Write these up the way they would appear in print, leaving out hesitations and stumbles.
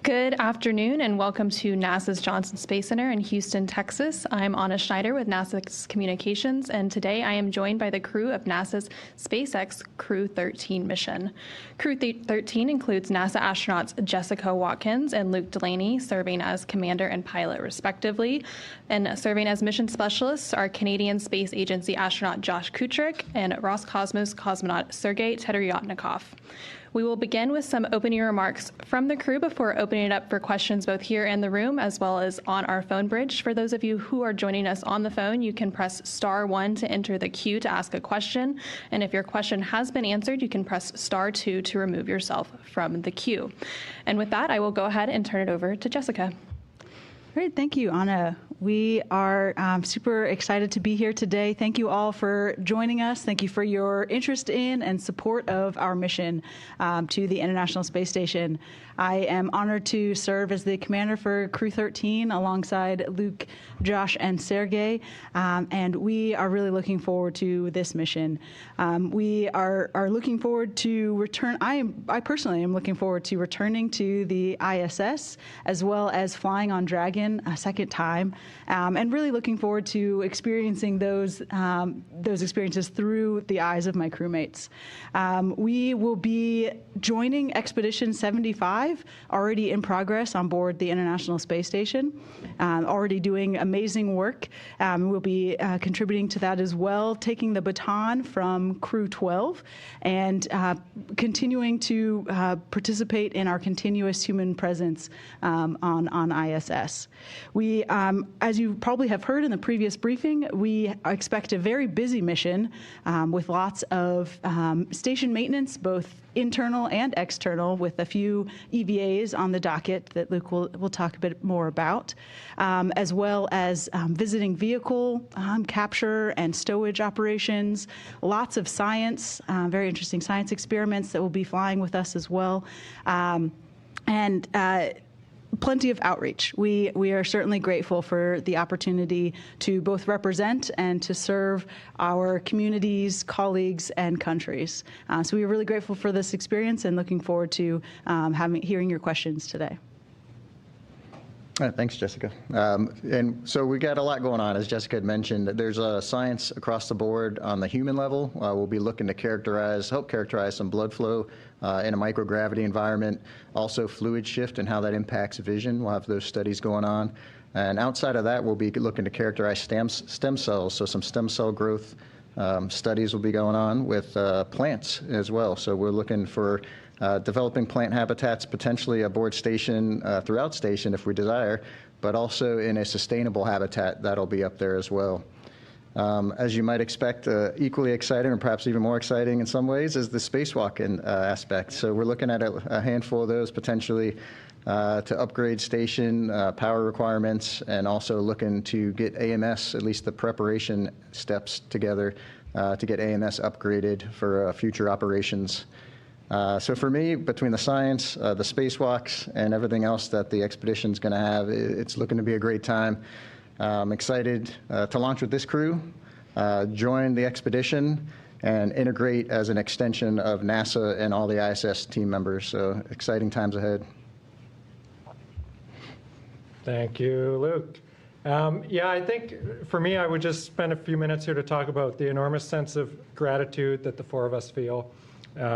Good afternoon and welcome to NASA's Johnson Space Center in Houston, Texas. I'm Anna Schneider with NASA's Communications, and today I am joined by the crew of NASA's SpaceX Crew-13 mission. Crew-13 includes NASA astronauts Jessica Watkins and Luke Delaney, serving as commander and pilot respectively, and serving as mission specialists are Canadian Space Agency astronaut Josh Kutrick and Roscosmos cosmonaut Sergei Tereryotnikov. We will begin with some opening remarks from the crew before opening it up for questions both here in the room as well as on our phone bridge. For those of you who are joining us on the phone, you can press *1 to enter the queue to ask a question. And if your question has been answered, you can press *2 to remove yourself from the queue. And with that, I will go ahead and turn it over to Jessica. Great, thank you, Anna. We are super excited to be here today. Thank you all for joining us. Thank you for your interest in and support of our mission to the International Space Station. I am honored to serve as the commander for Crew-13 alongside Luke, Josh, and Sergei, and we are really looking forward to this mission. We are looking forward to return. I personally am looking forward to returning to the ISS as well as flying on Dragon a second time, and really looking forward to experiencing those experiences through the eyes of my crewmates. We will be joining Expedition 75, already in progress on board the International Space Station, already doing amazing work. We'll be contributing to that as well, taking the baton from Crew 12 and continuing to participate in our continuous human presence on ISS. We, as you probably have heard in the previous briefing, we expect a very busy mission with lots of station maintenance, both internal and external, with a few EVAs on the docket that Luke will talk a bit more about, as well as visiting vehicle capture and stowage operations, lots of science, very interesting science experiments that will be flying with us as well, and plenty of outreach. We are certainly grateful for the opportunity to both represent and to serve our communities, colleagues, and countries. So we are really grateful for this experience and looking forward to hearing your questions today. Thanks, Jessica. And so we got a lot going on, as Jessica had mentioned. There's science across the board on the human level. We'll be looking to help characterize some blood flow in a microgravity environment, also fluid shift and how that impacts vision. We'll have those studies going on. And outside of that, we'll be looking to characterize stem cells, so some stem cell growth studies will be going on with plants as well. So we're looking for developing plant habitats potentially aboard station, throughout station if we desire, but also in a sustainable habitat that'll be up there as well. As you might expect, equally exciting, or perhaps even more exciting in some ways, is the spacewalking aspect. So we're looking at a handful of those potentially to upgrade station power requirements, and also looking to get AMS, at least the preparation steps together, to get AMS upgraded for future operations. So for me, between the science, the spacewalks, and everything else that the expedition's going to have, it's looking to be a great time. I'm excited to launch with this crew, join the expedition, and integrate as an extension of NASA and all the ISS team members. So exciting times ahead. Thank you, Luke. Yeah, I think for me, I would just spend a few minutes here to talk about the enormous sense of gratitude that the four of us feel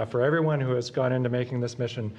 for everyone who has gone into making this mission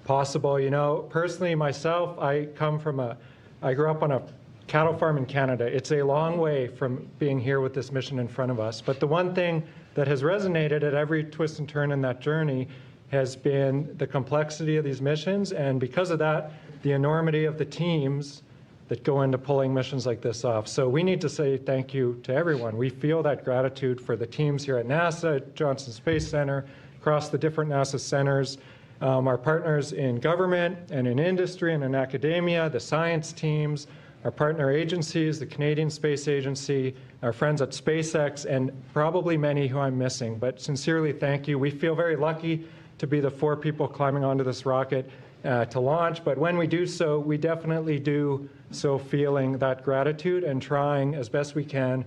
possible. You know, personally, myself, I grew up on a cattle farm in Canada. It's a long way from being here with this mission in front of us. But the one thing that has resonated at every twist and turn in that journey has been the complexity of these missions, and because of that, the enormity of the teams that go into pulling missions like this off. So we need to say thank you to everyone. We feel that gratitude for the teams here at NASA, at Johnson Space Center, across the different NASA centers, our partners in government and in industry and in academia, the science teams, our partner agencies, the Canadian Space Agency, our friends at SpaceX, and probably many who I'm missing. But sincerely, thank you. We feel very lucky to be the four people climbing onto this rocket to launch. But when we do so, we definitely do so feeling that gratitude and trying as best we can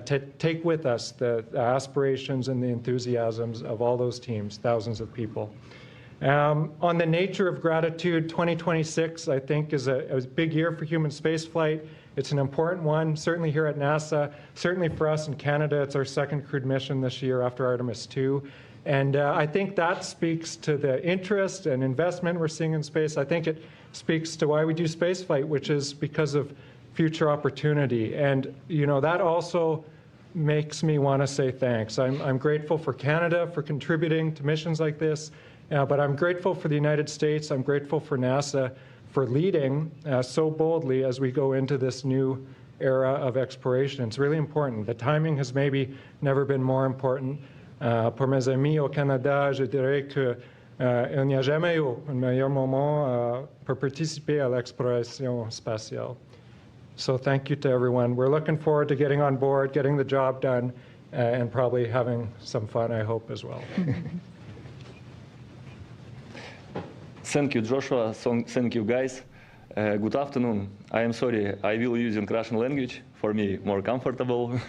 to take with us the aspirations and the enthusiasms of all those teams, thousands of people. On the nature of gratitude, 2026, I think, is a big year for human spaceflight. It's an important one, certainly here at NASA, certainly for us in Canada. It's our second crewed mission this year after Artemis II. And I think that speaks to the interest and investment we're seeing in space. I think it speaks to why we do spaceflight, which is because of future opportunity. And, you know, that also makes me want to say thanks. I'm grateful for Canada for contributing to missions like this, but I'm grateful for the United States. I'm grateful for NASA for leading so boldly as we go into this new era of exploration. It's really important. The timing has maybe never been more important. Pour mes amis au Canada, je dirais qu'il n'y a jamais eu un meilleur moment pour participer à l'exploration spatiale. So thank you to everyone. We're looking forward to getting on board, getting the job done, and probably having some fun, I hope, as well. Thank you, Joshua. Thank you, guys. Good afternoon. I am sorry, I will use Russian language, for me more comfortable.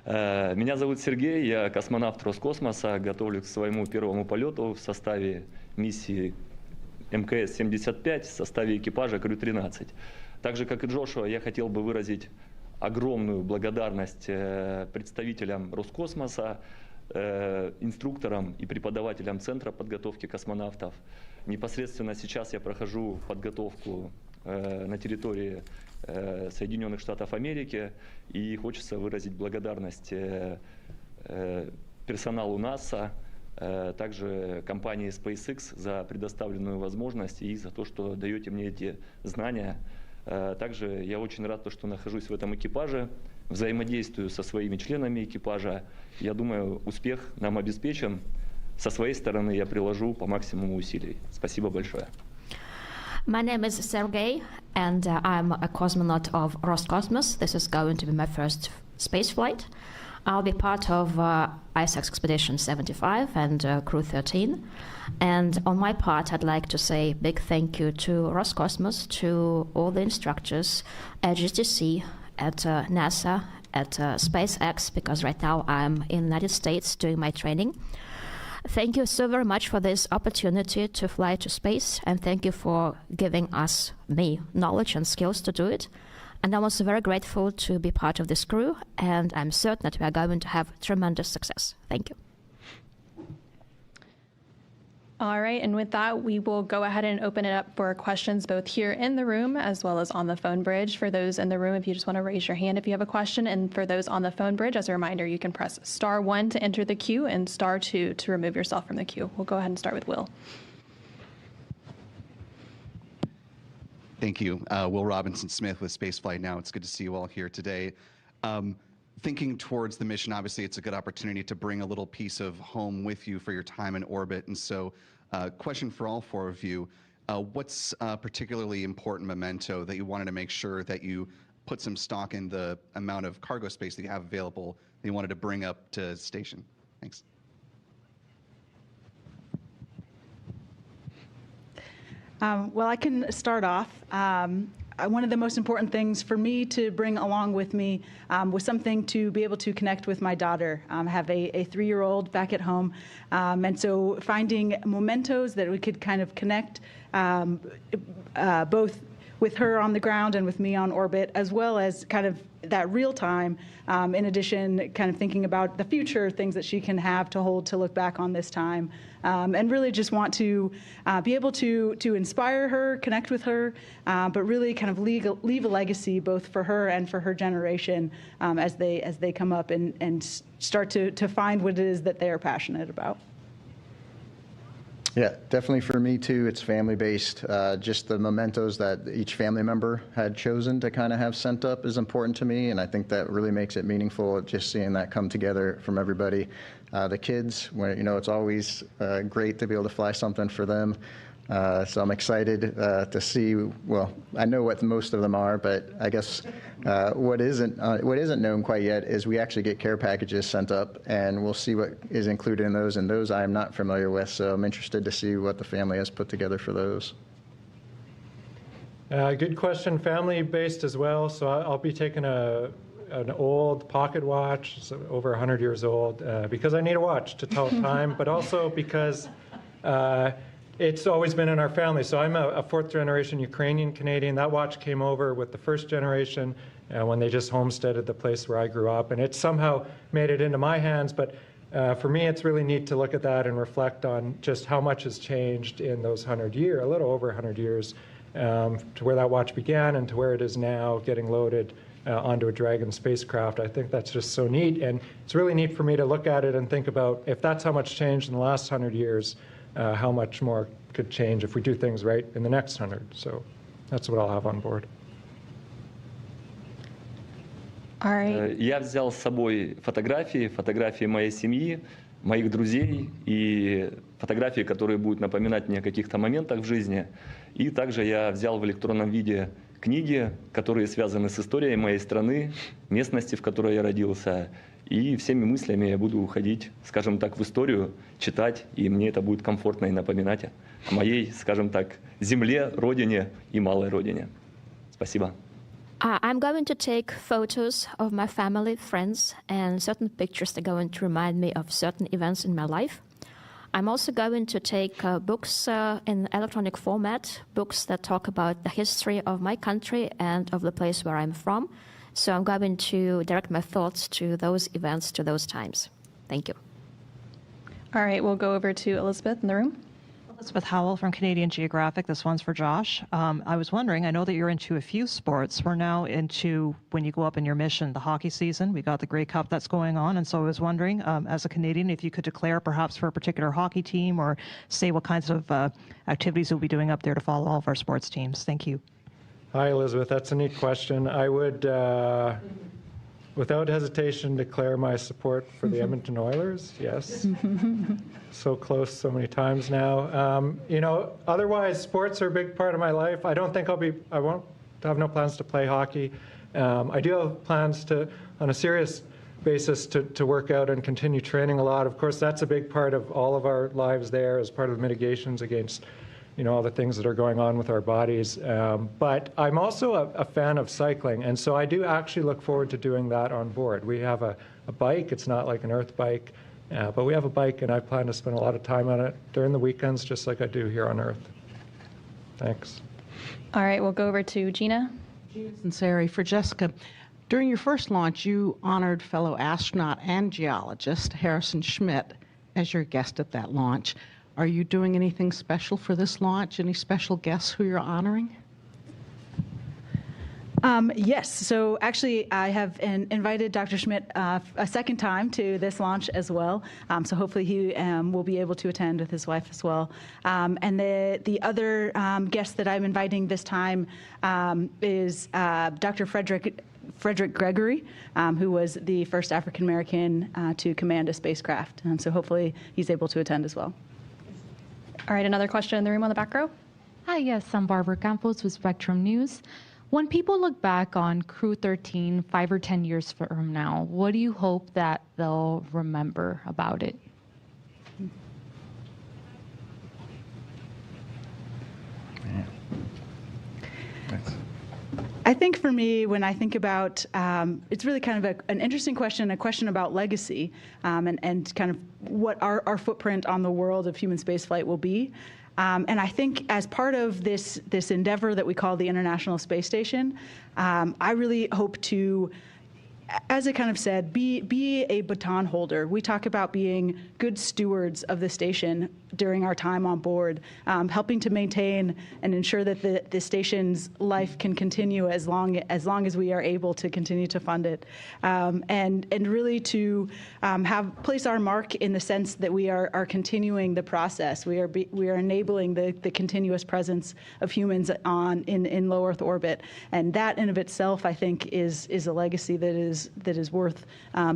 Меня зовут Сергей, я космонавт Роскосмоса, готовлюсь к своему первому полету в составе миссии МКС-75, в составе экипажа Crew-13. Так же, как и Джошуа, я хотел бы выразить огромную благодарность представителям Роскосмоса, инструкторам и преподавателям Центра подготовки космонавтов. Непосредственно сейчас я прохожу подготовку на территории Соединенных Штатов Америки, и хочется выразить благодарность персоналу НАСА, также компании SpaceX за предоставленную возможность и за то, что даете мне эти знания. Также я очень рад, что нахожусь в этом экипаже, взаимодействую со своими членами экипажа. Я думаю, успех нам обеспечен. Со своей стороны я приложу по максимуму усилий. Спасибо большое. My name is Sergey, and I'm a cosmonaut of Roscosmos. This is going to be my first space flight. I'll be part of ISAX Expedition 75 and Crew-13. And on my part, I'd like to say big thank you to Roscosmos, to all the instructors at GTC, at NASA, at SpaceX, because right now I'm in the United States doing my training. Thank you so very much for this opportunity to fly to space, and thank you for giving me, knowledge and skills to do it. And I'm also very grateful to be part of this crew, and I'm certain that we are going to have tremendous success. Thank you. All right, and with that, we will go ahead and open it up for questions both here in the room as well as on the phone bridge. For those in the room, if you just want to raise your hand if you have a question, and for those on the phone bridge, as a reminder, you can press *1 to enter the queue and *2 to remove yourself from the queue. We'll go ahead and start with Will. Thank you. Will Robinson-Smith with Spaceflight Now. It's good to see you all here today. Thinking towards the mission, obviously it's a good opportunity to bring a little piece of home with you for your time in orbit. And so, question for all four of you, what's a particularly important memento that you wanted to make sure that you put some stock in the amount of cargo space that you have available that you wanted to bring up to station? Thanks. Well, I can start off. One of the most important things for me to bring along with me was something to be able to connect with my daughter. I have a 3-year-old back at home, and so finding mementos that we could kind of connect both with her on the ground and with me on orbit, as well as kind of that real time, in addition, kind of thinking about the future, things that she can have to hold to look back on this time, and really just want to be able to inspire her, connect with her, but really kind of leave a legacy both for her and for her generation as they come up and start to find what it is that they are passionate about. Yeah, definitely for me too. It's family-based. Just the mementos that each family member had chosen to kind of have sent up is important to me, and I think that really makes it meaningful. Just seeing that come together from everybody. The kids, it's always great to be able to fly something for them. So I'm excited to see. Well, I know what most of them are, but I guess what isn't known quite yet is we actually get care packages sent up, and we'll see what is included in those. And those I'm not familiar with, so I'm interested to see what the family has put together for those. Good question. Family-based as well. So I'll be taking an old pocket watch, so over 100 years old, because I need a watch to tell time, but also because it's always been in our family. So I'm a fourth-generation Ukrainian Canadian. That watch came over with the first generation when they just homesteaded the place where I grew up, and it somehow made it into my hands. But for me, it's really neat to look at that and reflect on just how much has changed in those 100 years, a little over 100 years, to where that watch began and to where it is now, getting loaded onto a Dragon spacecraft. I think that's just so neat, and it's really neat for me to look at it and think about, if that's how much changed in the last 100 years, how much more could change if we do things right in the next 100. So that's what I'll have on board. All right. Я взял с собой фотографии моей семьи, моих друзей и фотографии, которые будут напоминать мне о каких-то моментах в жизни. И также я взял в электронном виде книги, которые связаны с историей моей страны, местности, в которой я родился. И всеми мыслями я буду уходить, скажем так, в историю, читать, и мне это будет комфортно и напоминать о моей, скажем так, земле, родине и малой родине. Спасибо. I'm going to take photos of my family, friends, and certain pictures that are going to remind me of certain events in my life. I'm also going to take books in electronic format, books that talk about the history of my country and of the place where I'm from. So I'm going to direct my thoughts to those events, to those times. Thank you. All right, we'll go over to Elizabeth in the room. Elizabeth Howell from Canadian Geographic. This one's for Josh. I was wondering, I know that you're into a few sports. We're now into, when you go up in your mission, the hockey season. We got the Grey Cup that's going on. And so I was wondering, as a Canadian, if you could declare perhaps for a particular hockey team or say what kinds of activities you'll be doing up there to follow all of our sports teams. Thank you. Hi, Elizabeth. That's a neat question. I would, without hesitation, declare my support for the Edmonton Oilers. Yes. So close so many times now. You know, otherwise, sports are a big part of my life. I won't have no plans to play hockey. I do have plans to, on a serious basis, to work out and continue training a lot. Of course, that's a big part of all of our lives there as part of the mitigations against, you know, all the things that are going on with our bodies. But I'm also a fan of cycling, and so I do actually look forward to doing that on board. We have a bike. It's not like an Earth bike, but we have a bike, and I plan to spend a lot of time on it during the weekends, just like I do here on Earth. Thanks. All right, we'll go over to Gina. And Sari, for Jessica, during your first launch, you honored fellow astronaut and geologist Harrison Schmitt as your guest at that launch. Are you doing anything special for this launch? Any special guests who you're honoring? Yes. So actually, I have invited Dr. Schmitt a second time to this launch as well. So hopefully he will be able to attend with his wife as well. And the other guest that I'm inviting this time is Dr. Frederick Gregory, who was the first African American to command a spacecraft. So hopefully he's able to attend as well. All right, another question in the room on the back row. Hi, yes, I'm Barbara Campos with Spectrum News. When people look back on Crew-13 5 or 10 years from now, what do you hope that they'll remember about it? I think for me, when I think about, it's really kind of an interesting question, a question about legacy, and kind of what our footprint on the world of human spaceflight will be. And I think as part of this endeavor that we call the International Space Station, I really hope to, as I kind of said, be a baton holder. We talk about being good stewards of the station during our time on board, helping to maintain and ensure that the station's life can continue as long as we are able to continue to fund it, and really to place our mark in the sense that we are continuing the process. We are enabling the continuous presence of humans in low Earth orbit, and that in of itself, I think, is a legacy that is worth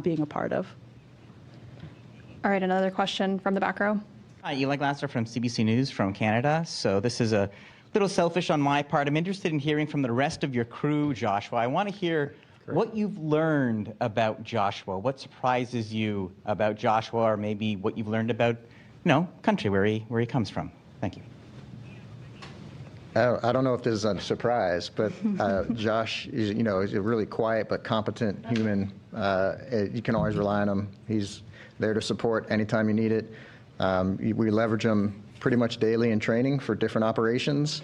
being a part of. All right, another question from the back row. Hi, Eli Glasser from CBC News from Canada. So this is a little selfish on my part. I'm interested in hearing from the rest of your crew, Joshua. I want to hear what you've learned about Joshua. What surprises you about Joshua, or maybe what you've learned about, country where he comes from. Thank you. I don't know if this is a surprise, but Josh is a really quiet but competent human. You can always rely on him. He's there to support anytime you need it. We leverage him pretty much daily in training for different operations.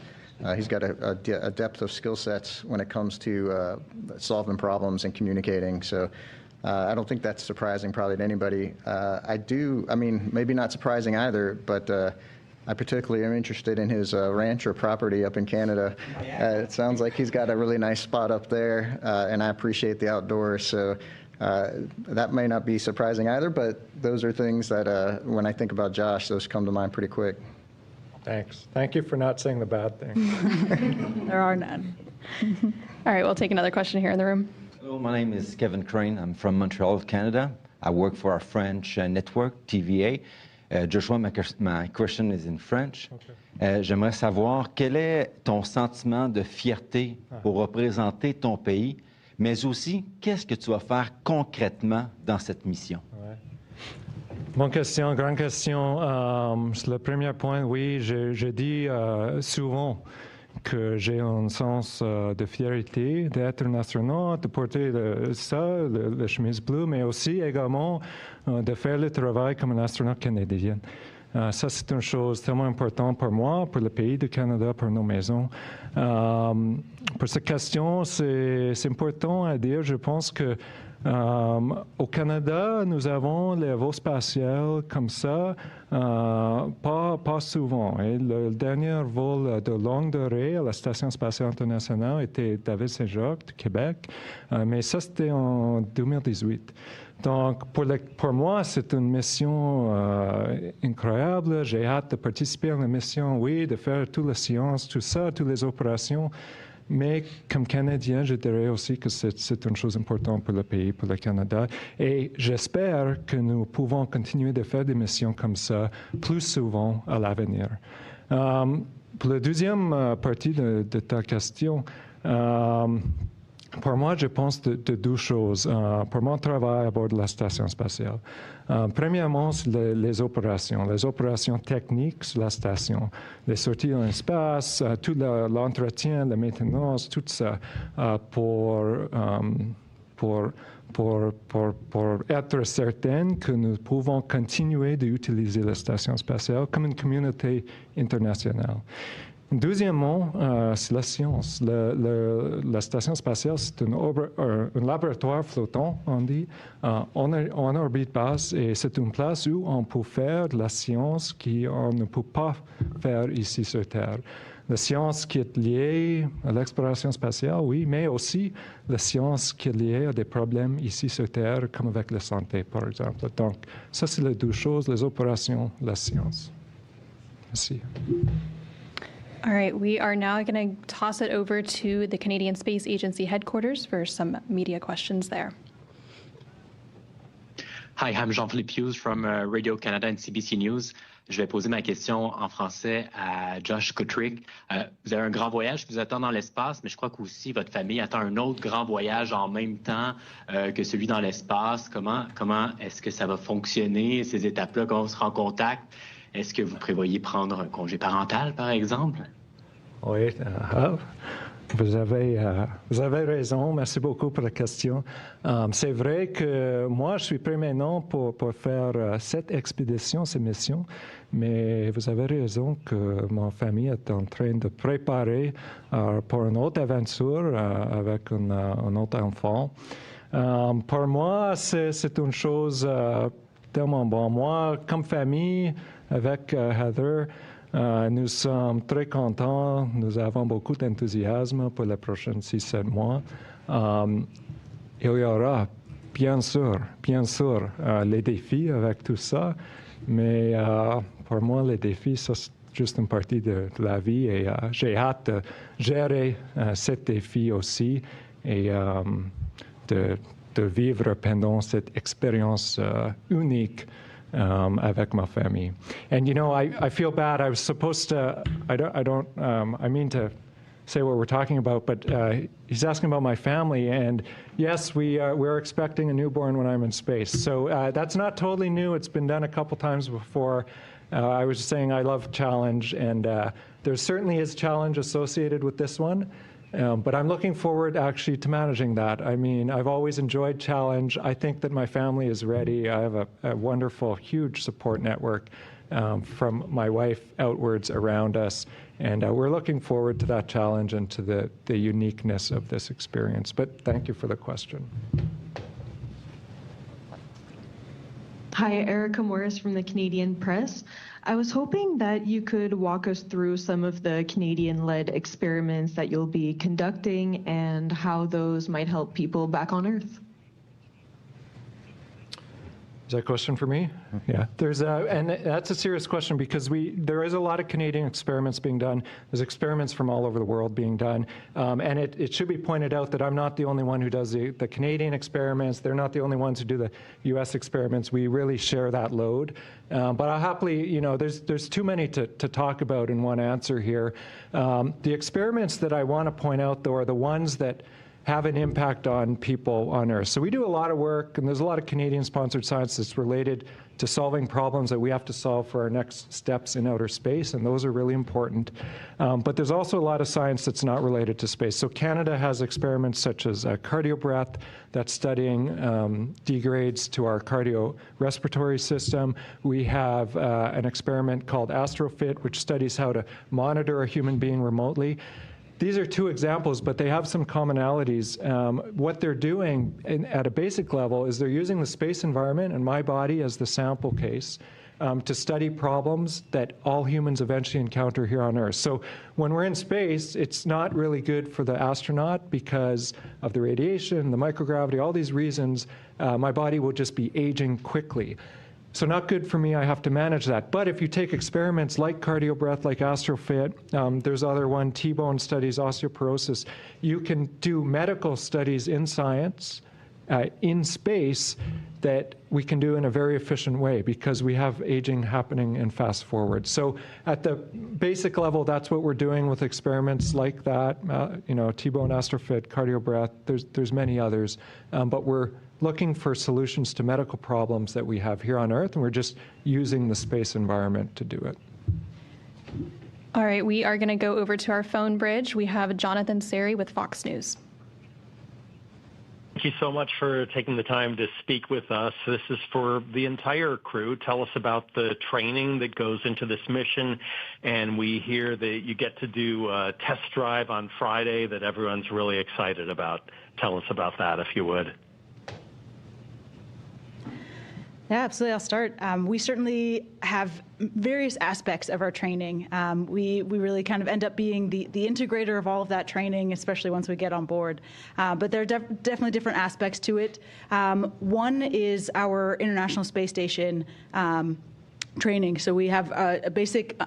He's got a depth of skill sets when it comes to solving problems and communicating. So I don't think that's surprising probably to anybody. I mean, maybe not surprising either, but I particularly am interested in his ranch or property up in Canada. It sounds like he's got a really nice spot up there, and I appreciate the outdoors. So that may not be surprising either, but those are things that when I think about Josh, those come to mind pretty quick. Thanks. Thank you for not saying the bad thing. There are none. All right, we'll take another question here in the room. Hello, my name is Kevin Crane. I'm from Montreal, Canada. I work for our French network, TVA. Joshua, my question is in French. Okay. J'aimerais savoir quel est ton sentiment de fierté pour représenter ton pays, mais aussi qu'est-ce que tu vas faire concrètement dans cette mission? Ouais. Bonne question, grande question. Sur le premier point, oui, je dis souvent que j'ai un sens de fierté d'être national, de porter la chemise bleue, mais aussi également de faire le travail comme un astronaute canadien. Ça, c'est une chose tellement importante pour moi, pour le pays du Canada, pour nos maisons. Pour cette question, c'est important à dire, je pense que au Canada, nous avons les vols spatiaux comme ça, pas souvent. Et le dernier vol de longue durée à la Station spatiale internationale était David Saint-Jacques de Québec, mais ça c'était en 2018. Donc, pour moi, c'est une mission incroyable. J'ai hâte de participer à la mission, oui, de faire toute la science, tout ça, toutes les opérations. Mais comme Canadien, je dirais aussi que c'est une chose importante pour le pays, pour le Canada. Et j'espère que nous pouvons continuer de faire des missions comme ça plus souvent à l'avenir. Pour la deuxième partie de ta question, pour moi, je pense de deux choses. Pour mon travail à bord de la station spatiale. Premièrement, c'est les opérations techniques sur la station, les sorties dans l'espace, tout l'entretien, la maintenance, tout ça, pour être certain que nous pouvons continuer d'utiliser la station spatiale comme une communauté internationale. Deuxièmement, c'est la science. La station spatiale, c'est un laboratoire flottant, on dit, en orbite basse, et c'est une place où on peut faire de la science qu'on ne peut pas faire ici sur Terre. La science qui est liée à l'exploration spatiale, oui, mais aussi la science qui est liée à des problèmes ici sur Terre, comme avec la santé, par exemple. Donc, ça, c'est les deux choses, les opérations, la science. Merci. All right, we are now going to toss it over to the Canadian Space Agency headquarters for some media questions there. Hi, I'm Jean-Philippe Hughes from Radio-Canada and CBC News. Je vais poser ma question en français à Josh Kutrick. Vous avez un grand voyage qui vous attend dans l'espace, mais je crois qu'aussi votre famille attend un autre grand voyage en même temps que celui dans l'espace. Comment est-ce que ça va fonctionner, ces étapes-là? Comment on sera en contact? Est-ce que vous prévoyez prendre un congé parental, par exemple? Oui, vous avez raison. Merci beaucoup pour la question. C'est vrai que moi, je suis prêt maintenant pour faire cette expédition, cette mission, mais vous avez raison que ma famille est en train de préparer pour une autre aventure avec un autre enfant. Pour moi, c'est une chose tellement bonne. Moi, comme famille, avec Heather, nous sommes très contents. Nous avons beaucoup d'enthousiasme pour les prochains 6-7 mois. Il y aura, bien sûr, les défis avec tout ça, mais pour moi, les défis, c'est juste une partie de la vie et j'ai hâte de gérer ces défis aussi et de vivre pendant cette expérience unique avec ma famille. And you know, I feel bad. I was supposed to. I mean to say what we're talking about, but he's asking about my family. And yes, we're expecting a newborn when I'm in space. So that's not totally new. It's been done a couple times before. I was saying I love challenge, and there certainly is challenge associated with this one. But I'm looking forward actually to managing that. I mean, I've always enjoyed challenge. I think that my family is ready. I have a wonderful, huge support network. from my wife outwards around us. And we're looking forward to that challenge and to the uniqueness of this experience. But thank you for the question. Hi, Erica Morris from the Canadian Press. I was hoping that you could walk us through some of the Canadian-led experiments that you'll be conducting and how those might help people back on Earth. Is that a question for me? Yeah. And that's a serious question because there is a lot of Canadian experiments being done. There's experiments from all over the world being done. And it should be pointed out that I'm not the only one who does the Canadian experiments. They're not the only ones who do the U.S. experiments. We really share that load. But I'll happily, there's too many to talk about in one answer here. The experiments that I want to point out, though, are the ones that have an impact on people on Earth. So we do a lot of work, and there's a lot of Canadian-sponsored science that's related to solving problems that we have to solve for our next steps in outer space, and those are really important. But there's also a lot of science that's not related to space. So Canada has experiments such as CardioBreath that's studying degrades to our cardiorespiratory system. We have an experiment called AstroFit, which studies how to monitor a human being remotely. These are two examples, but they have some commonalities. What they're doing at a basic level is they're using the space environment and my body as the sample case to study problems that all humans eventually encounter here on Earth. So when we're in space, it's not really good for the astronaut because of the radiation, the microgravity, all these reasons. My body will just be aging quickly. So not good for me, I have to manage that. But if you take experiments like CardioBreath, like AstroFit, there's other one, T-bone studies, osteoporosis, you can do medical studies in science, in space, that we can do in a very efficient way because we have aging happening and fast forward. So at the basic level, that's what we're doing with experiments like that, T-bone, AstroFit, CardioBreath, there's many others, but we're looking for solutions to medical problems that we have here on Earth, and we're just using the space environment to do it. All right, we are going to go over to our phone bridge. We have Jonathan Seri with Fox News. Thank you so much for taking the time to speak with us. This is for the entire crew. Tell us about the training that goes into this mission. And we hear that you get to do a test drive on Friday that everyone's really excited about. Tell us about that, if you would. Yeah, absolutely. I'll start. We certainly have various aspects of our training. We really kind of end up being the integrator of all of that training, especially once we get on board. But there are definitely different aspects to it. One is our International Space Station training. So we have a basic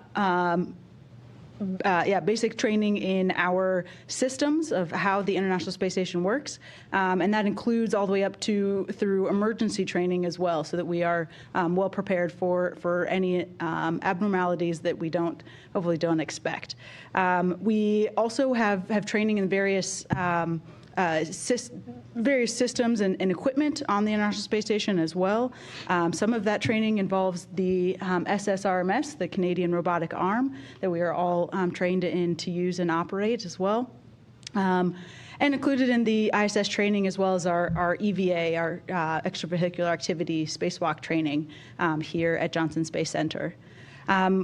basic training in our systems of how the International Space Station works, and that includes all the way up through emergency training as well, so that we are well prepared for any abnormalities that we hopefully don't expect. We also have training in various systems and equipment on the International Space Station as well. Some of that training involves the SSRMS, the Canadian robotic arm, that we are all trained in to use and operate as well. And included in the ISS training as well as our EVA, our extravehicular activity spacewalk training here at Johnson Space Center.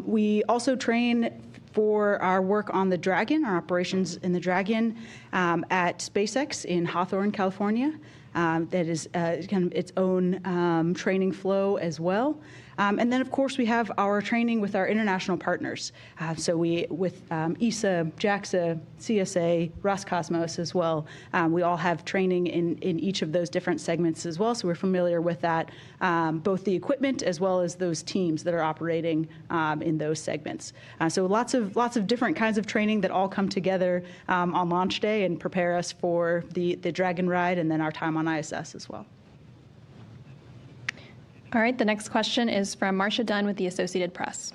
We also train for our work on the Dragon, our operations in the Dragon at SpaceX in Hawthorne, California. That is kind of its own training flow as well. And then, of course, we have our training with our international partners. So with ESA, JAXA, CSA, Roscosmos as well. We all have training in each of those different segments as well. So we're familiar with that, both the equipment as well as those teams that are operating in those segments. So lots of different kinds of training that all come together on launch day and prepare us for the Dragon ride and then our time on ISS as well. All right, the next question is from Marcia Dunn with the Associated Press.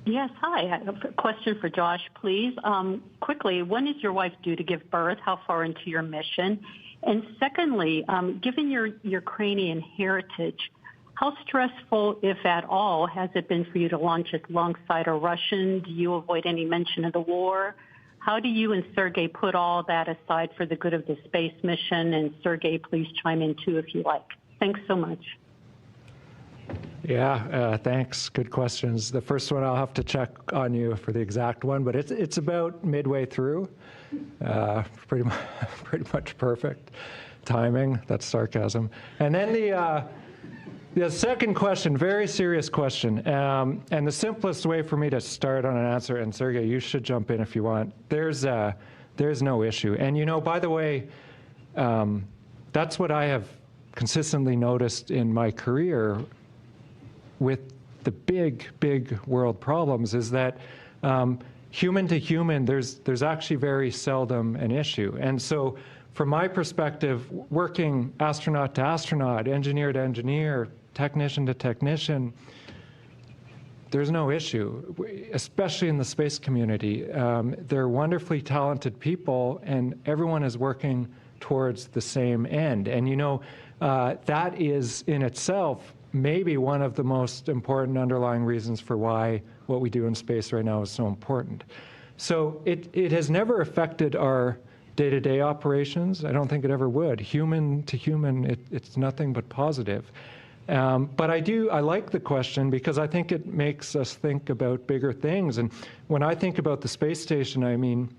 Yes, hi. I have a question for Josh, please. Quickly, when is your wife due to give birth? How far into your mission? And secondly, given your Ukrainian heritage, how stressful, if at all, has it been for you to launch it alongside a Russian? Do you avoid any mention of the war? How do you and Sergei put all that aside for the good of the space mission? And Sergei, please chime in too if you like. Thanks so much. Yeah, thanks. Good questions. The first one, I'll have to check on you for the exact one, but it's about midway through. Pretty much perfect timing. That's sarcasm. And then the second question, very serious question, and the simplest way for me to start on an answer, and Sergey, you should jump in if you want. There's no issue. And you know, by the way, that's what I have consistently noticed in my career with the big world problems, is that human to human, there's actually very seldom an issue. And so from my perspective, working astronaut to astronaut, engineer to engineer, technician to technician, there's no issue, especially in the space community. They're wonderfully talented people, and everyone is working towards the same end. And you know, that is in itself maybe one of the most important underlying reasons for why what we do in space right now is so important. So it has never affected our day-to-day operations. I don't think it ever would. Human to human, it's nothing but positive. But I like the question because I think it makes us think about bigger things. And when I think about the space station, I mean,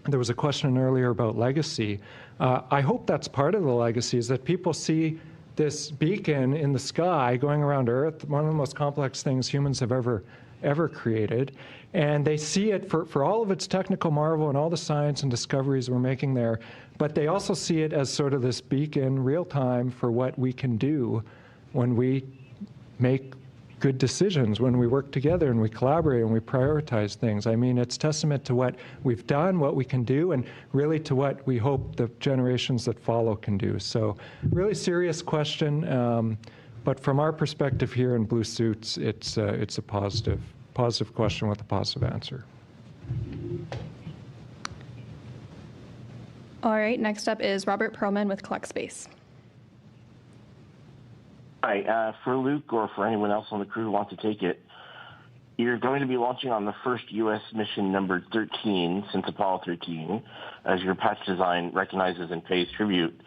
there was a question earlier about legacy. I hope that's part of the legacy, is that people see this beacon in the sky going around Earth, one of the most complex things humans have ever created. And they see it for all of its technical marvel and all the science and discoveries we're making there. But they also see it as sort of this beacon, real time, for what we can do when we make good decisions, when we work together and we collaborate and we prioritize things. I mean, it's testament to what we've done, what we can do, and really to what we hope the generations that follow can do. So really serious question, but from our perspective here in Blue Suits, it's a positive question with a positive answer. All right, next up is Robert Perlman with Collect Space. Hi, for Luke or for anyone else on the crew who wants to take it, you're going to be launching on the first U.S. mission number 13 since Apollo 13, as your patch design recognizes and pays tribute.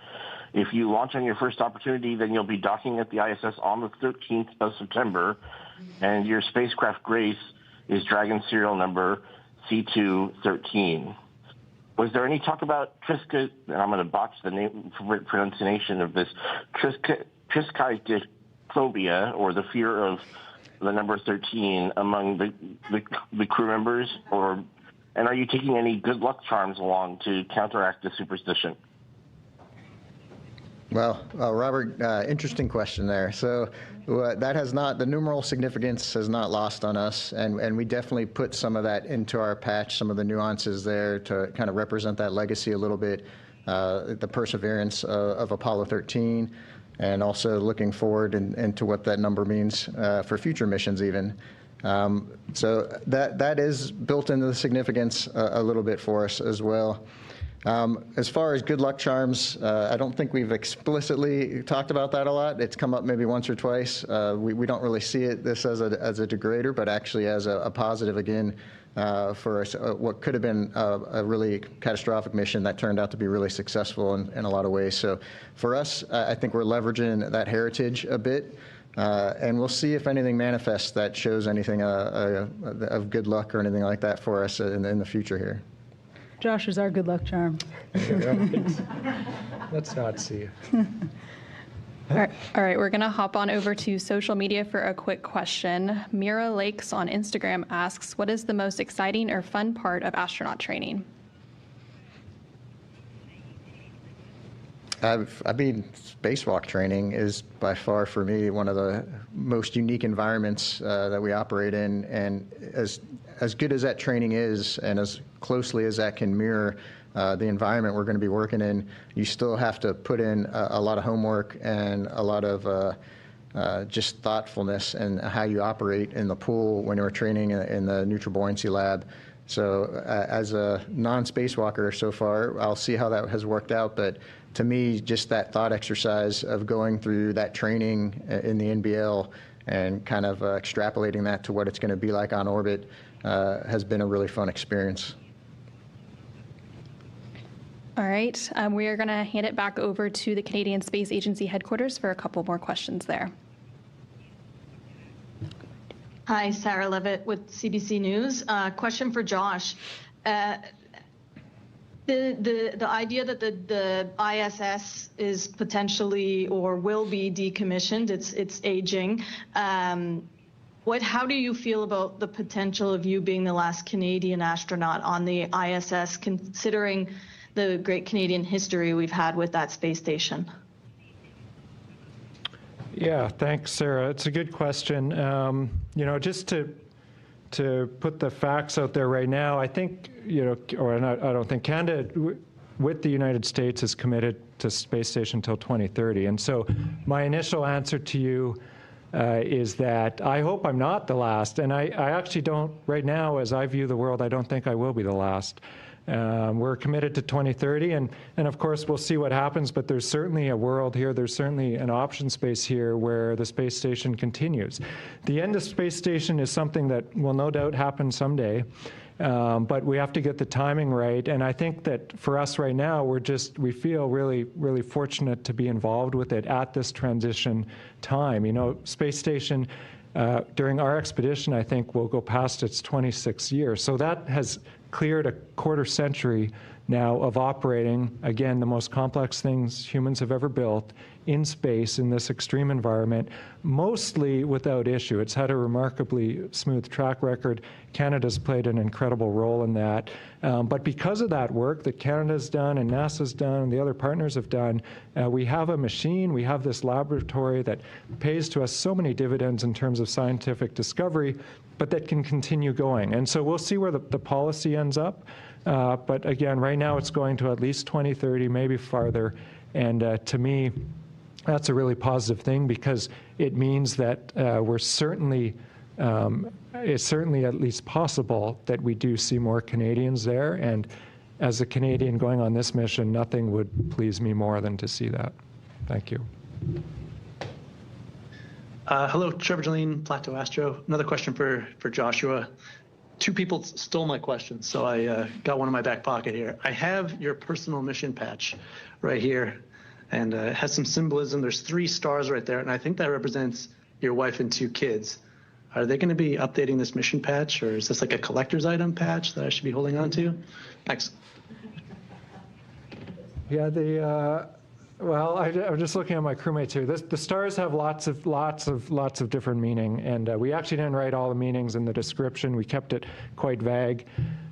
If you launch on your first opportunity, then you'll be docking at the ISS on the 13th of September, and your spacecraft Grace is Dragon serial number C213. Was there any talk about Triska, and I'm going to botch the name pronunciation of this, triskaidekaphobia, or the fear of the number 13 among the crew members, and are you taking any good luck charms along to counteract the superstition? Well, Robert, interesting question there. So that has not, the numeral significance has not lost on us, and we definitely put some of that into our patch, some of the nuances there to kind of represent that legacy a little bit, the perseverance of Apollo 13. And also looking forward into what that number means for future missions even. So that is built into the significance a little bit for us as well. As far as good luck charms, I don't think we've explicitly talked about that a lot. It's come up maybe once or twice. We don't really see this as a degrader, but actually as a positive again for what could have been a really catastrophic mission that turned out to be really successful in a lot of ways. So for us, I think we're leveraging that heritage a bit, and we'll see if anything manifests that shows anything of good luck or anything like that for us in the future here. Josh is our good luck charm. Let's not see. All right, we're going to hop on over to social media for a quick question. Mira Lakes on Instagram asks, what is the most exciting or fun part of astronaut training? I mean, spacewalk training is by far, for me, one of the most unique environments that we operate in. And as good as that training is, and as closely as that can mirror the environment we're going to be working in, you still have to put in a lot of homework and a lot of just thoughtfulness in how you operate in the pool when you're training in the neutral buoyancy lab. So as a non-spacewalker so far, I'll see how that has worked out. But to me, just that thought exercise of going through that training in the NBL and kind of extrapolating that to what it's going to be like on orbit has been a really fun experience. All right, we are going to hand it back over to the Canadian Space Agency headquarters for a couple more questions there. Hi, Sarah Levitt with CBC News. Question for Josh. The idea that the ISS is potentially or will be decommissioned, it's aging. How do you feel about the potential of you being the last Canadian astronaut on the ISS, considering the great Canadian history we've had with that space station? Yeah, thanks, Sarah. It's a good question. Just to put the facts out there right now, I think, I don't think Canada, with the United States, is committed to space station until 2030. And so my initial answer to you is that I hope I'm not the last. And I actually don't, right now, as I view the world, I don't think I will be the last. We're committed to 2030, and of course we'll see what happens, but there's certainly a world here, there's certainly an option space here where the space station continues. The end of space station is something that will no doubt happen someday, but we have to get the timing right, and I think that for us right now, we feel really, really fortunate to be involved with it at this transition time. Space station, during our expedition, I think, will go past its 26th year, so that has cleared a quarter century now of operating, again, the most complex things humans have ever built in space in this extreme environment, mostly without issue. It's had a remarkably smooth track record. Canada's played an incredible role in that. But because of that work that Canada's done and NASA's done and the other partners have done, we have a machine, we have this laboratory that pays to us so many dividends in terms of scientific discovery, but that can continue going. And so we'll see where the policy ends up. But again, right now it's going to at least 2030, maybe farther. And to me, that's a really positive thing because it means that it's certainly at least possible that we do see more Canadians there. And as a Canadian going on this mission, nothing would please me more than to see that. Thank you. Hello, Trevor Jolene, Plateau Astro. Another question for Joshua. Two people stole my question, so I got one in my back pocket here. I have your personal mission patch right here, and it has some symbolism. There's 3 stars right there, and I think that represents your wife and 2 kids. Are they going to be updating this mission patch, or is this like a collector's item patch that I should be holding on to? Thanks. Yeah, well, I'm just looking at my crewmates here. The stars have lots of different meaning, and we actually didn't write all the meanings in the description. We kept it quite vague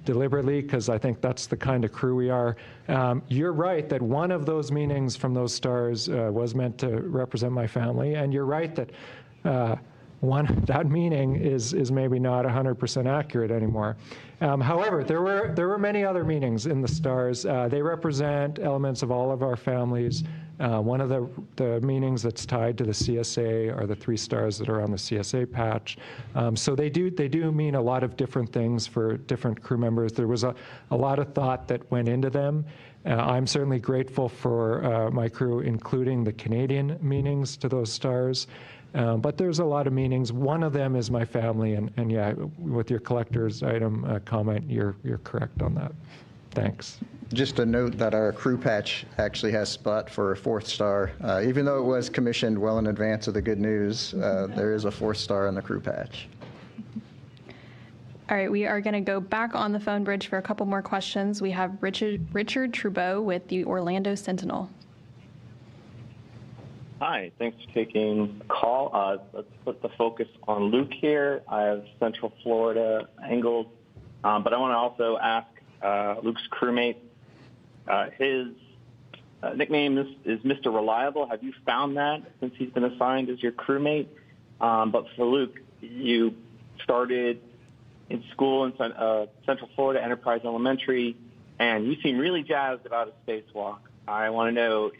deliberately because I think that's the kind of crew we are. You're right that one of those meanings from those stars was meant to represent my family, and you're right that that meaning is maybe not 100% accurate anymore. However, there were many other meanings in the stars. They represent elements of all of our families. One of the meanings that's tied to the CSA are the 3 stars that are on the CSA patch. So they do mean a lot of different things for different crew members. There was a lot of thought that went into them. I'm certainly grateful for my crew including the Canadian meanings to those stars. But there's a lot of meanings. One of them is my family, and yeah, with your collector's item comment, you're correct on that. Thanks. Just a note that our crew patch actually has spot for a 4th star. Even though it was commissioned well in advance of the good news, there is a 4th star on the crew patch. All right, we are going to go back on the phone bridge for a couple more questions. We have Richard Trubeau with the Orlando Sentinel. Hi, thanks for taking the call. Let's put the focus on Luke here. I have Central Florida angled, but I want to also ask Luke's crewmate. His nickname is Mr. Reliable. Have you found that since he's been assigned as your crewmate? But for Luke, you started in school in Central Florida Enterprise Elementary, and you seem really jazzed about a spacewalk. I want to know,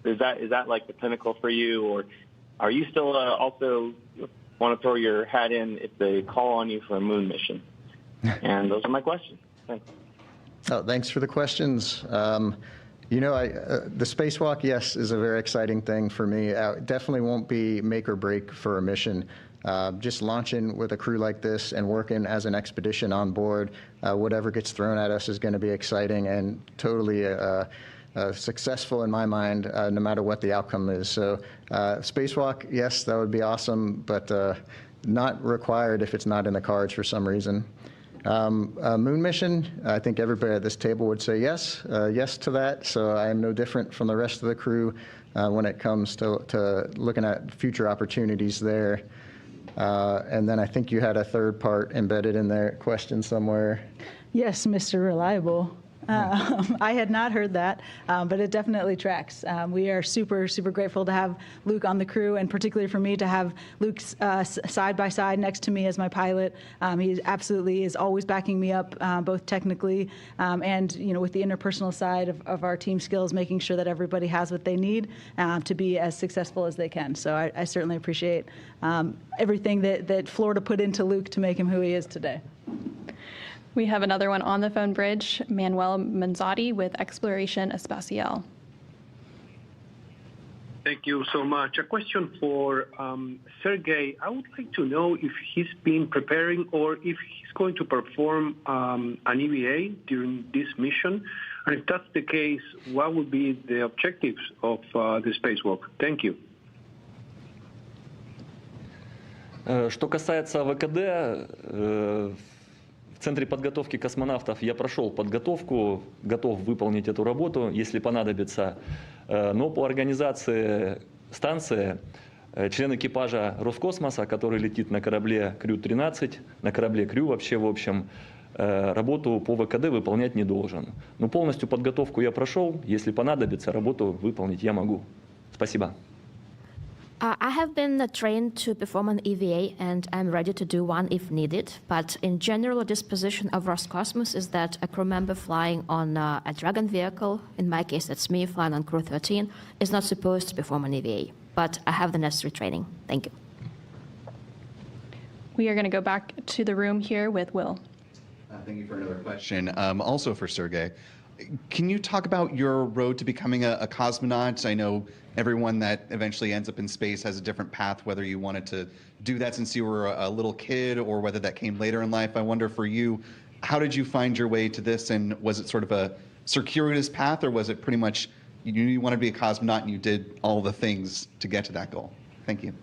is that like the pinnacle for you, or are you still also want to throw your hat in if they call on you for a moon mission? And those are my questions. Thanks. Oh, thanks for the questions. The spacewalk, yes, is a very exciting thing for me. It definitely won't be make or break for a mission. Just launching with a crew like this and working as an expedition on board, whatever gets thrown at us is going to be exciting and totally successful in my mind, no matter what the outcome is. So spacewalk, yes, that would be awesome, but not required if it's not in the cards for some reason. Moon mission, I think everybody at this table would say yes to that, so I am no different from the rest of the crew when it comes to looking at future opportunities there. And then I think you had a third part embedded in there, question somewhere. Yes, Mr. Reliable. I had not heard that, but it definitely tracks. We are super, super grateful to have Luke on the crew, and particularly for me to have Luke side by side next to me as my pilot. He absolutely is always backing me up, both technically and with the interpersonal side of our team skills, making sure that everybody has what they need to be as successful as they can. So I certainly appreciate everything that Florida put into Luke to make him who he is today. We have another one on the phone bridge, Manuel Manzotti with Exploration Espacial. Thank you so much. A question for Sergey. I would like to know if he's been preparing or if he's going to perform an EVA during this mission. And if that's the case, what would be the objectives of the spacewalk? Thank you. Что касается ВКД, в Центре подготовки космонавтов я прошел подготовку, готов выполнить эту работу, если понадобится. Но по организации станции член экипажа Роскосмоса, который летит на корабле Crew-13, на корабле Crew вообще в общем, работу по ВКД выполнять не должен. Но полностью подготовку я прошел, если понадобится, работу выполнить я могу. Спасибо. I have been trained to perform an EVA, and I'm ready to do one if needed. But in general, the disposition of Roscosmos is that a crew member flying on a Dragon vehicle, in my case that's me flying on Crew-13, is not supposed to perform an EVA. But I have the necessary training. Thank you. We are going to go back to the room here with Will. Thank you for another question. Also for Sergey. Can you talk about your road to becoming a cosmonaut? I know everyone that eventually ends up in space has a different path, whether you wanted to do that since you were a little kid or whether that came later in life. I wonder for you, how did you find your way to this, and was it sort of a circuitous path, or was it pretty much you knew you wanted to be a cosmonaut and you did all the things to get to that goal? Thank you.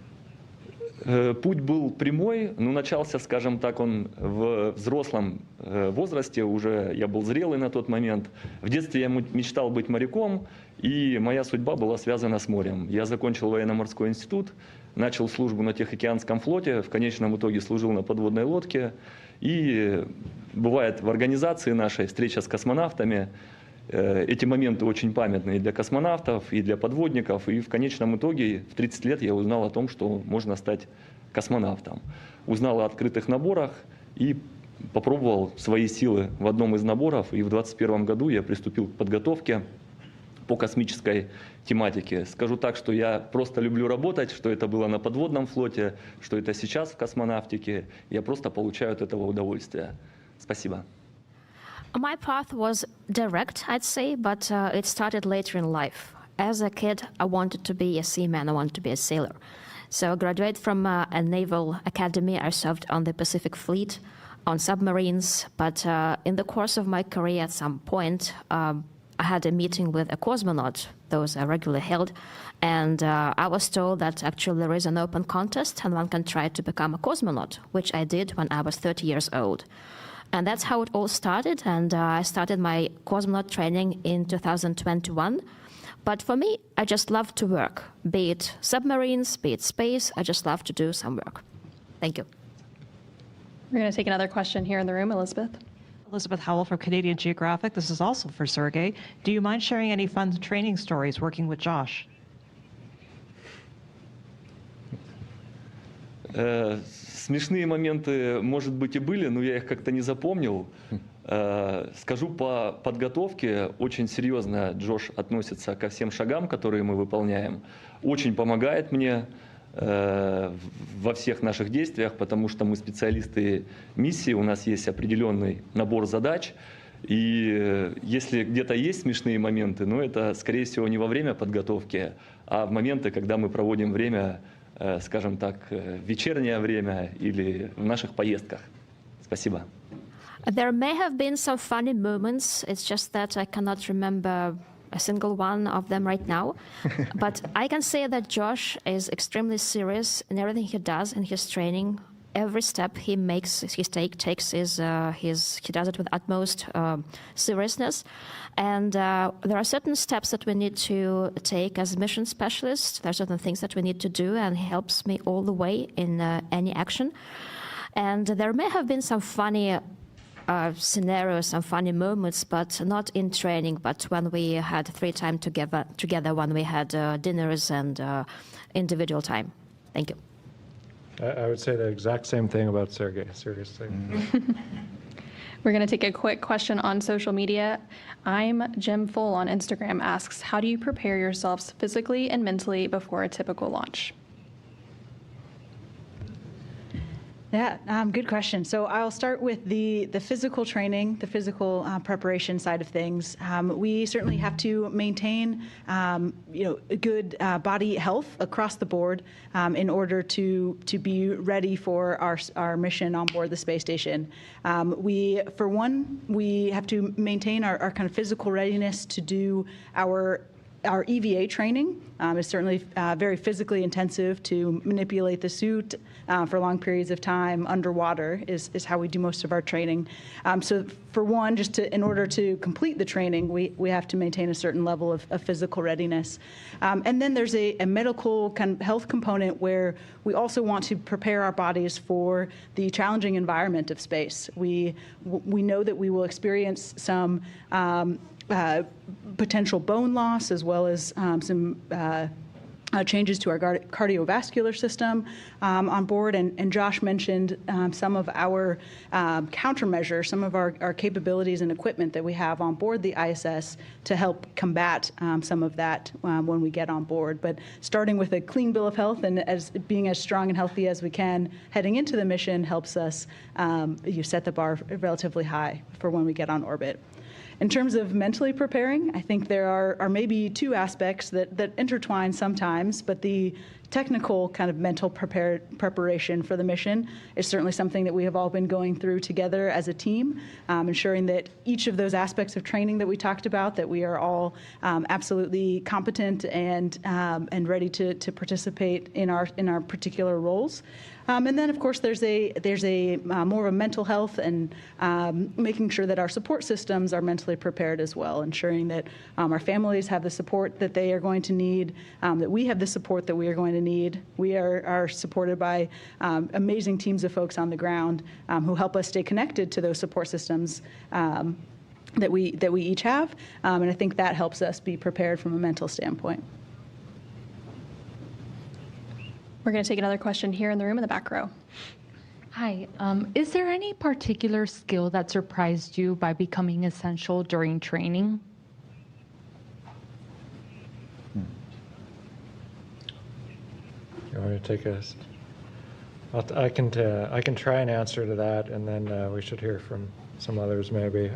Путь был прямой, но начался, скажем так, он в взрослом возрасте, уже я был зрелый на тот момент. В детстве я мечтал быть моряком, и моя судьба была связана с морем. Я закончил военно-морской институт, начал службу на Тихоокеанском флоте, в конечном итоге служил на подводной лодке. И бывает в организации нашей встреча с космонавтами. Эти моменты очень памятные для космонавтов и для подводников. И в конечном итоге в 30 лет я узнал о том, что можно стать космонавтом. Узнал о открытых наборах и попробовал свои силы в одном из наборов. И в 2021 году я приступил к подготовке по космической тематике. Скажу так, что я просто люблю работать, что это было на подводном флоте, что это сейчас в космонавтике. Я просто получаю от этого удовольствие. Спасибо. My path was direct, I'd say, but it started later in life. As a kid, I wanted to be a seaman, I wanted to be a sailor. So I graduated from a naval academy. I served on the Pacific Fleet, on submarines, but in the course of my career at some point, I had a meeting with a cosmonaut. Those are regularly held, and I was told that actually there is an open contest and one can try to become a cosmonaut, which I did when I was 30 years old. And that's how it all started, and I started my cosmonaut training in 2021. But for me, I just love to work, be it submarines, be it space, I just love to do some work. Thank you. We're going to take another question here in the room, Elizabeth. Elizabeth Howell from Canadian Geographic. This is also for Sergey. Do you mind sharing any fun training stories working with Josh? Смешные моменты, может быть, и были, но я их как-то не запомнил. Скажу по подготовке, очень серьезно Джош относится ко всем шагам, которые мы выполняем. Очень помогает мне во всех наших действиях, потому что мы специалисты миссии, у нас есть определенный набор задач. И если где-то есть смешные моменты, но это, скорее всего, не во время подготовки, а в моменты, когда мы проводим время, скажем так, вечернее время или в наших поездках. Спасибо. There may have been some funny moments. It's just that I cannot remember a single one of them right now. But I can say that Josh is extremely serious in everything he does in his training. Every step he makes, he takes he does it with utmost seriousness. And there are certain steps that we need to take as mission specialists. There are certain things that we need to do, and he helps me all the way in any action. And there may have been some funny scenarios, some funny moments, but not in training, but when we had free time together when we had dinners and individual time. Thank you. I would say the exact same thing about Sergey, seriously. We're going to take a quick question on social media. I'm Jim Full on Instagram asks, how do you prepare yourselves physically and mentally before a typical launch? Yeah, good question. So I'll start with the physical training, the physical preparation side of things. We certainly have to maintain, good body health across the board in order to be ready for our mission on board the space station. We have to maintain our kind of physical readiness to do our EVA training. Is certainly very physically intensive. To manipulate the suit for long periods of time underwater is how we do most of our training. So for one, in order to complete the training, we have to maintain a certain level of physical readiness. And then there's a medical kind of health component where we also want to prepare our bodies for the challenging environment of space. We know that we will experience some potential bone loss, as well as some changes to our cardiovascular system on board. And Josh mentioned some of our countermeasures, some of our capabilities and equipment that we have on board the ISS to help combat some of that when we get on board. But starting with a clean bill of health and being as strong and healthy as we can heading into the mission helps us set the bar relatively high for when we get on orbit. In terms of mentally preparing, I think there are maybe two aspects that intertwine sometimes, but the technical kind of mental preparation for the mission is certainly something that we have all been going through together as a team, ensuring that each of those aspects of training that we talked about, that we are all absolutely competent and ready to participate in our particular roles. And then, of course, there's a more of a mental health and making sure that our support systems are mentally prepared as well, ensuring that our families have the support that they are going to need, that we have the support that we are going to need. We are supported by amazing teams of folks on the ground who help us stay connected to those support systems that we each have, and I think that helps us be prepared from a mental standpoint. We're going to take another question here in the room in the back row. Hi. Is there any particular skill that surprised you by becoming essential during training? You want me to take I can try and answer to that, and then we should hear from some others maybe.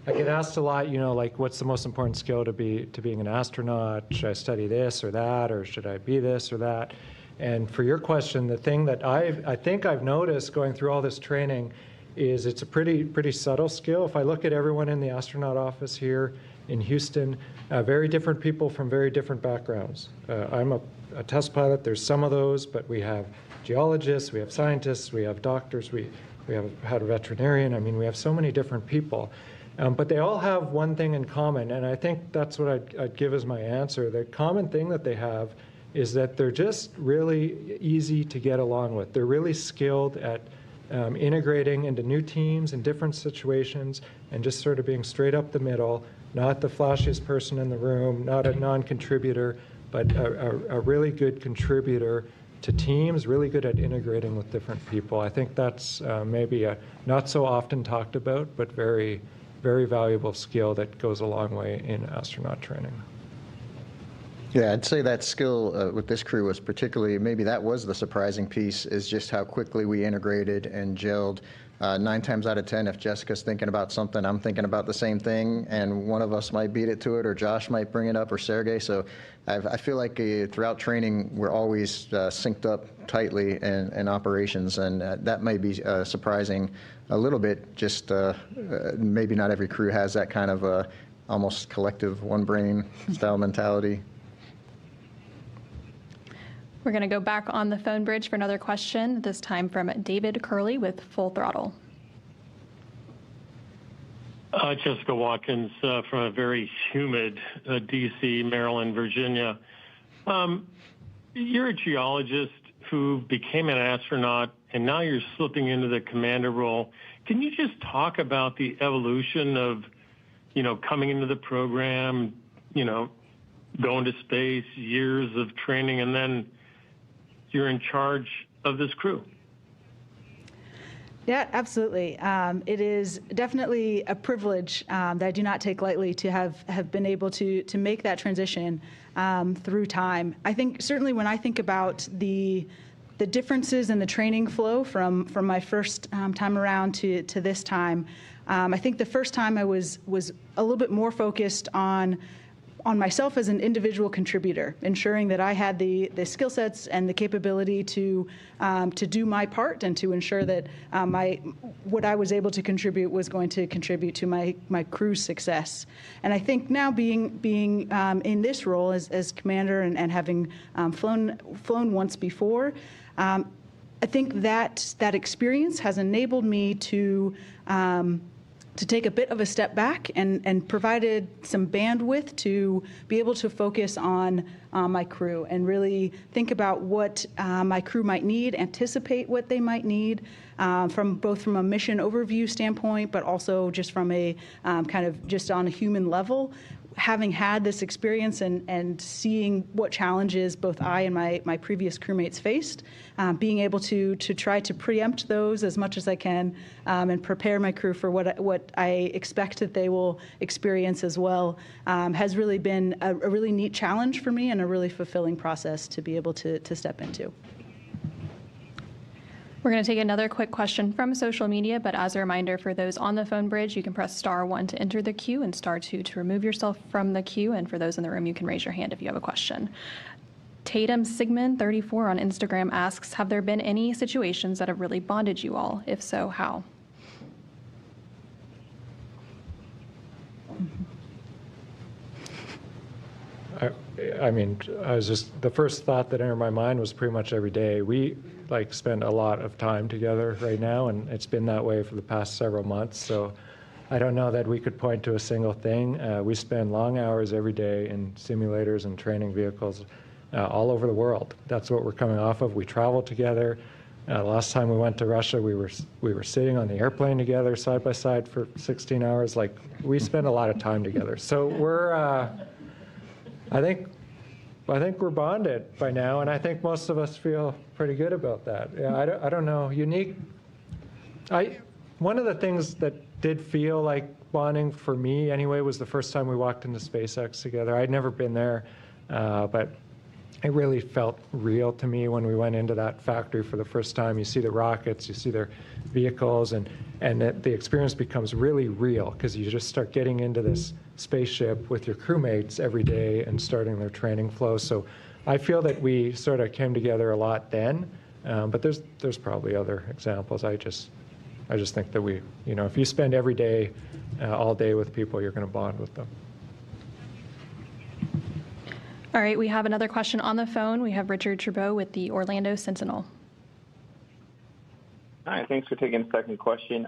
I get asked a lot, like what's the most important skill to being an astronaut? Should I study this or that, or should I be this or that? And for your question, the thing that I think I've noticed going through all this training is it's a pretty subtle skill. If I look at everyone in the astronaut office here in Houston, very different people from very different backgrounds. I'm a test pilot. There's some of those, but we have geologists, we have scientists, we have doctors, we have had a veterinarian. I mean, we have so many different people. But they all have one thing in common, and I think that's what I'd give as my answer. The common thing that they have is that they're just really easy to get along with. They're really skilled at integrating into new teams in different situations and just sort of being straight up the middle, not the flashiest person in the room, not a non-contributor, but a really good contributor to teams, really good at integrating with different people. I think that's maybe a not so often talked about, but very, very valuable skill that goes a long way in astronaut training. Yeah, I'd say that skill with this crew was particularly, maybe that was the surprising piece, is just how quickly we integrated and gelled. 9 times out of 10, if Jessica's thinking about something, I'm thinking about the same thing, and one of us might beat it to it, or Josh might bring it up, or Sergey. So I feel like throughout training, we're always synced up tightly in operations, and that may be surprising a little bit. Just maybe not every crew has that kind of almost collective one brain style mentality. We're going to go back on the phone bridge for another question, this time from David Curley with Full Throttle. Jessica Watkins from a very humid D.C., Maryland, Virginia. You're a geologist who became an astronaut, and now you're slipping into the commander role. Can you just talk about the evolution of, coming into the program, going to space, years of training, and then you're in charge of this crew? Yeah, absolutely. It is definitely a privilege that I do not take lightly to have been able to make that transition through time. I think certainly when I think about the differences in the training flow from my first time around to this time, I think the first time I was a little bit more focused on myself as an individual contributor, ensuring that I had the skill sets and the capability to do my part and to ensure that what I was able to contribute was going to contribute to my crew's success. And I think now being in this role as commander and having flown once before, I think that experience has enabled me to take a bit of a step back and provided some bandwidth to be able to focus on my crew and really think about what my crew might need, anticipate what they might need, both from a mission overview standpoint, but also just from a kind of just on a human level. Having had this experience and seeing what challenges both I and my previous crewmates faced, being able to try to preempt those as much as I can and prepare my crew for what I expect that they will experience as well has really been a really neat challenge for me and a really fulfilling process to be able to step into. We're going to take another quick question from social media, but as a reminder for those on the phone bridge, you can press *1 to enter the queue and *2 to remove yourself from the queue. And for those in the room, you can raise your hand if you have a question. Tatum Sigmund 34 on Instagram asks, have there been any situations that have really bonded you all? If so, how? The first thought that entered my mind was pretty much every day. We spend a lot of time together right now, and it's been that way for the past several months. So I don't know that we could point to a single thing. We spend long hours every day in simulators and training vehicles all over the world. That's what we're coming off of. We travel together. Last time we went to Russia, we were sitting on the airplane together side by side for 16 hours. We spend a lot of time together. So we're, I think we're bonded by now, and I think most of us feel pretty good about that. Yeah, I don't know. One of the things that did feel like bonding for me anyway was the first time we walked into SpaceX together. I'd never been there, but it really felt real to me when we went into that factory for the first time. You see the rockets, you see their vehicles, and the experience becomes really real because you just start getting into this spaceship with your crewmates every day and starting their training flow. So I feel that we sort of came together a lot then, but there's probably other examples. I just think that if you spend every day, all day with people, you're going to bond with them. All right, we have another question on the phone. We have Richard Chabot with the Orlando Sentinel. Hi, thanks for taking the second question.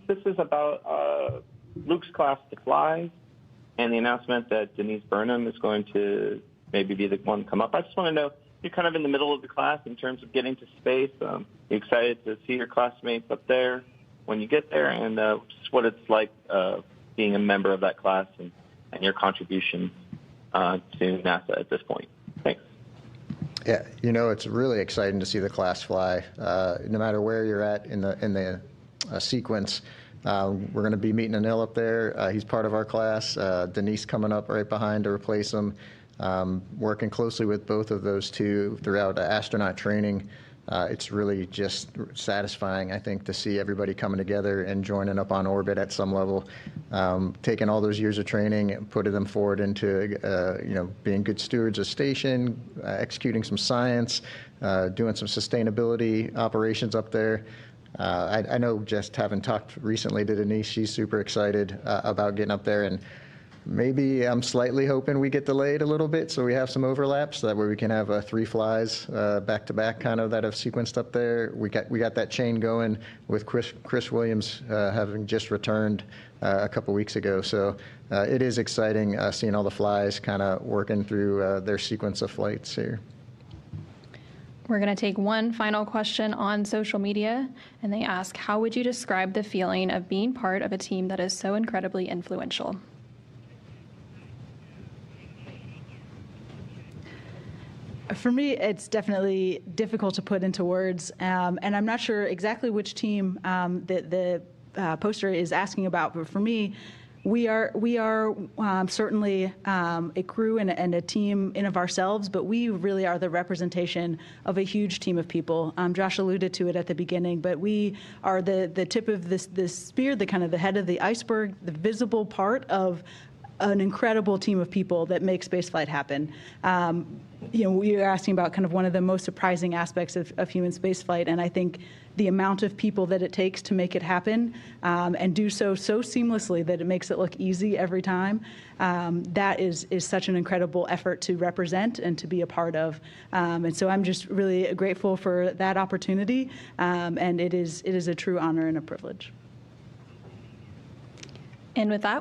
This is about Luke's class to fly and the announcement that Denise Burnham is going to maybe be the one to come up. I just want to know, you're kind of in the middle of the class in terms of getting to space. You're excited to see your classmates up there when you get there, and just what it's like being a member of that class and your contribution to NASA at this point. Thanks. Yeah, it's really exciting to see the class fly. No matter where you're at in the sequence, we're going to be meeting Anil up there. He's part of our class. Denise coming up right behind to replace him. Working closely with both of those two throughout astronaut training. It's really just satisfying, I think, to see everybody coming together and joining up on orbit at some level, taking all those years of training and putting them forward into, being good stewards of station, executing some science, doing some sustainability operations up there. I know just having talked recently to Denise, she's super excited about getting up there. And Maybe I'm slightly hoping we get delayed a little bit so we have some overlaps, so that way we can have 3 flies back-to-back kind of that have sequenced up there. We got that chain going with Chris Williams having just returned a couple weeks ago. So it is exciting seeing all the flies kind of working through their sequence of flights here. We're going to take one final question on social media, and they ask, how would you describe the feeling of being part of a team that is so incredibly influential? For me, it's definitely difficult to put into words, and I'm not sure exactly which team the poster is asking about. But for me, we are certainly a crew and a team in of ourselves, but we really are the representation of a huge team of people. Josh alluded to it at the beginning, but we are the tip of this spear, the kind of the head of the iceberg, the visible part of an incredible team of people that make spaceflight happen. We are asking about kind of one of the most surprising aspects of human spaceflight, and I think the amount of people that it takes to make it happen and do so seamlessly that it makes it look easy every time, that is such an incredible effort to represent and to be a part of. And so I'm just really grateful for that opportunity, and it is a true honor and a privilege. And with that,